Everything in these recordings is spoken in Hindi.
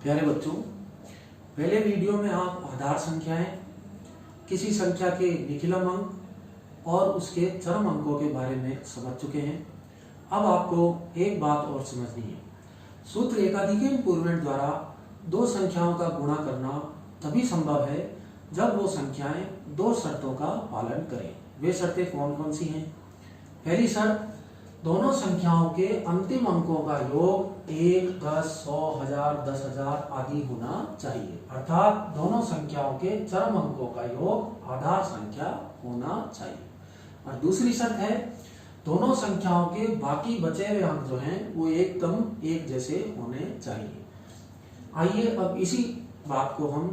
प्यारे बच्चों, पहले वीडियो में आप आधार संख्याएं, किसी संख्या के निखिलम अंक और उसके चरम अंकों के बारे में समझ चुके हैं। अब आपको एक बात और समझनी है। सूत्र एकाधिक पूर्वेण द्वारा दो संख्याओं का गुणा करना तभी संभव है जब वो संख्याएं दो शर्तों का पालन करें। वे शर्तें कौन कौन सी हैं? पहली शर्त, दोनों संख्याओं के अंतिम अंकों का योग 1, 10, 100, 1000, 10,000 आदि होना चाहिए। अर्थात दोनों संख्याओं के चरम अंकों का योग आधार संख्या होना चाहिए। और दूसरी शर्त है, दोनों संख्याओं के बाकी बचे हुए अंक जो हैं वो एकदम एक जैसे होने चाहिए। आइए अब इसी बात को हम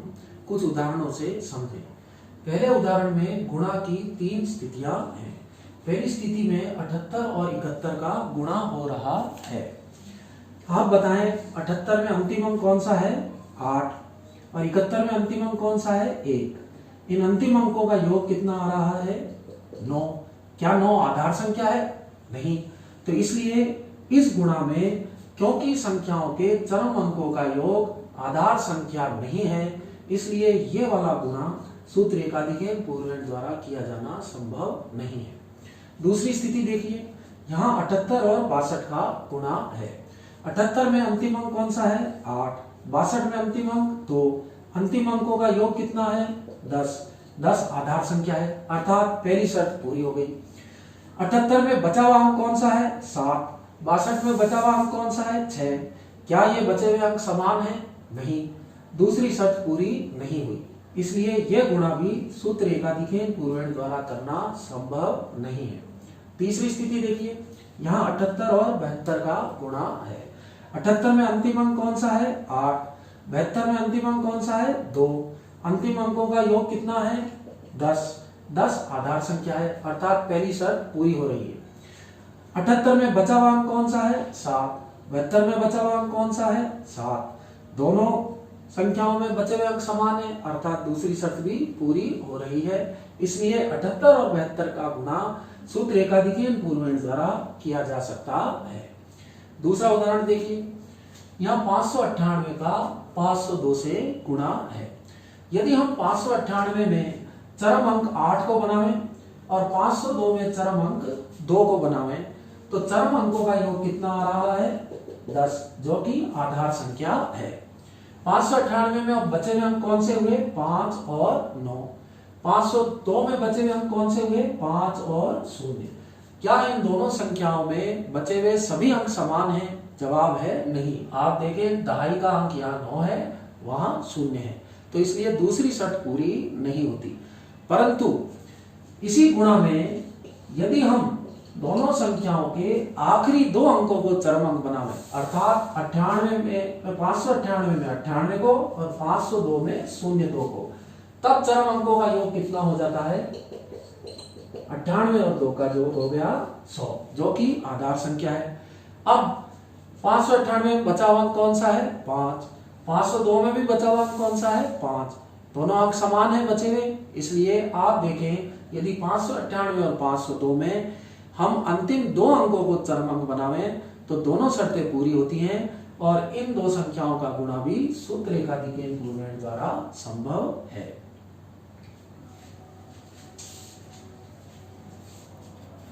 कुछ उदाहरणों से समझें। पहले उदाहरण में गुणा की 3 स्थितियां हैं। पहली स्थिति में 78 और 71 का गुणा हो रहा है। आप बताएं, 78 में अंतिम अंक कौन सा है? 8 और 71 में अंतिम अंक कौन सा है? 1। इन अंतिम अंकों का योग कितना आ रहा है? 9। क्या 9 आधार संख्या है? नहीं। तो इसलिए इस गुणा में क्योंकि संख्याओं के चरम अंकों का योग आधार संख्या नहीं है, इसलिए ये वाला गुणा सूत्र एकाधिक पूर्वेण द्वारा किया जाना संभव नहीं है। दूसरी स्थिति देखिए, यहाँ 78 और 62 का गुणा है। 78 में अंतिम अंक कौन सा है? 8। 62 में अंतिम अंक 2। अंतिम अंकों का योग कितना है? 10। 10 आधार संख्या है, अर्थात पहली शर्त पूरी हो गई। 78 में बचा हुआ अंक कौन सा है? 7। 62 में बचा हुआ अंक कौन सा है? 6। क्या ये बचे हुए अंक समान है? नहीं। दूसरी शर्त पूरी नहीं हुई, इसलिए यह गुणा भी सूत्र एकाधिक पूर्वेण द्वारा करना संभव नहीं है। तीसरी स्थिति देखिए, यहाँ 78 और 72 का गुणा है। 78 में अंतिम अंक कौन सा है? 8। 72 में अंतिम अंक कौन सा है? 2। अंतिम अंकों का योग कितना है? 10। 10 आधार संख्या है, अर्थात पहली शर्त पूरी हो रही है। 78 में बचा हुआ अंक कौन सा है? 7। 72 में बचा हुआ अंक कौन सा है? 7। दोनों संख्याओं में बचे हुए अंक समान है, अर्थात दूसरी शर्त भी पूरी हो रही है। इसलिए 78 और 72 का गुणा सूत्र एकाधिक पूर्वेण द्वारा किया जा सकता है। दूसरा उदाहरण देखिए, यहाँ 598 का 502 से गुणा है। यदि हम 598 में चरम अंक 8 को बनावें और 502 में चरम अंक 2 को बनावें, तो चरम अंकों का योग कितना आ रहा है? 10, जो कि आधार संख्या है। 598 में अब बचे हुए अंक कौन से हुए? 5 और 9। 502 में बचे हुए अंक कौन से हुए? 5 और 0। क्या इन दोनों संख्याओं में बचे हुए सभी अंक समान हैं? जवाब है नहीं। आप देखें, दहाई का अंक यहाँ 9 है, वहां 0 है, तो इसलिए दूसरी शर्त पूरी नहीं होती। परंतु इसी गुणा में यदि हम दोनों संख्याओं के आखिरी 2 अंकों को चरम अंक बनावें, अर्थात 598 में 98 को और 502 में 02 को, तब चरम अंकों का योग कितना हो जाता है? 98 और 2 का योग हो गया 100, जो कि आधार संख्या है। अब 598 में बचा हुआ अंक कौन सा है? 5। 502 में भी बचा हुआ अंक कौन सा है? 5। दोनों अंक समान है बचे हुए, इसलिए आप देखें, यदि 598 और 502 में हम अंतिम 2 अंकों को चरम अंक बनावें तो दोनों शर्तें पूरी होती हैं और इन 2 संख्याओं का गुणा भी सूत्र एकाधिक पूर्वेण द्वारा संभव है।